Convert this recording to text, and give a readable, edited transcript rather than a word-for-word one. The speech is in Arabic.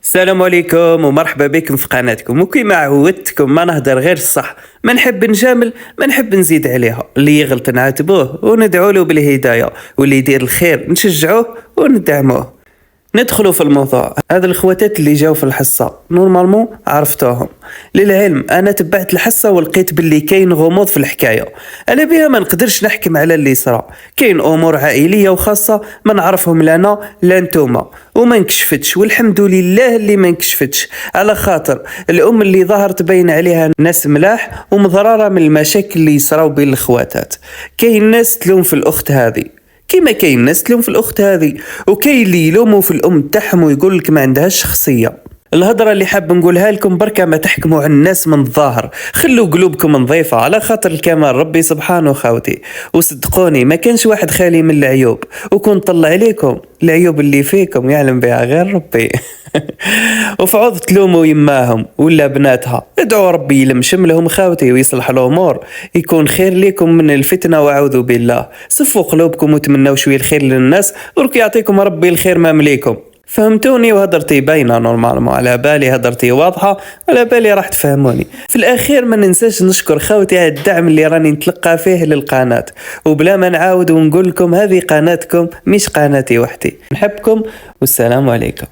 السلام عليكم ومرحبا بكم في قناتكم. وكيما عودتكم ما نهدر غير الصح، ما نحب نجامل، ما نحب نزيد عليها. اللي يغلط نعاتبوه وندعو له بالهدايه، واللي يدير الخير نشجعوه وندعموه. ندخلوا في الموضوع. هذا الخواتات اللي جاو في الحصه نورمالمون عرفتوهم. للعلم انا تبعت الحصه ولقيت باللي كاين غموض في الحكايه، على بها ما نقدرش نحكم على اللي صرا. كاين امور عائليه وخاصه ما نعرفهم لا انا لا نتوما، وما انكشفتش، والحمد لله اللي ما انكشفتش، على خاطر الام اللي ظهر تبين عليها ناس ملاح ومضرره من المشاكل اللي يصراو بين الخواتات. كاين ناس تلوم في الاخت هذه كيما كاين ناس تلوم في الاخت هذه، وكاين اللي يلوموا في الام تاعهم ويقول لك ما عندهاش شخصيه. الهضره اللي حاب نقولها لكم بركه، ما تحكموا على الناس من الظاهر، خلوا قلوبكم نظيفه على خاطر الكمال ربي سبحانه خاوتي. وصدقوني ما كانش واحد خالي من العيوب، وكون طلع عليكم العيوب اللي فيكم يعلم بها غير ربي. وفعوض تلوموا يماهم ولا بناتها، ادعوا ربي يلمشم لهم خاوتي ويصلح الامور، يكون خير لكم من الفتنه واعوذ بالله. صفوا قلوبكم وتمنوا شويه الخير للناس، ورك يعطيكم ربي الخير ما مليكم. فهمتوني؟ وهدرتي باينه نورمالمون، على بالي هدرتي واضحه، على بالي راح تفهموني. في الاخير ما ننساش نشكر خاوتي على الدعم اللي راني نتلقى فيه للقناه، وبلا ما نعاود ونقول لكم هذه قناتكم مش قناتي وحدي. نحبكم والسلام عليكم.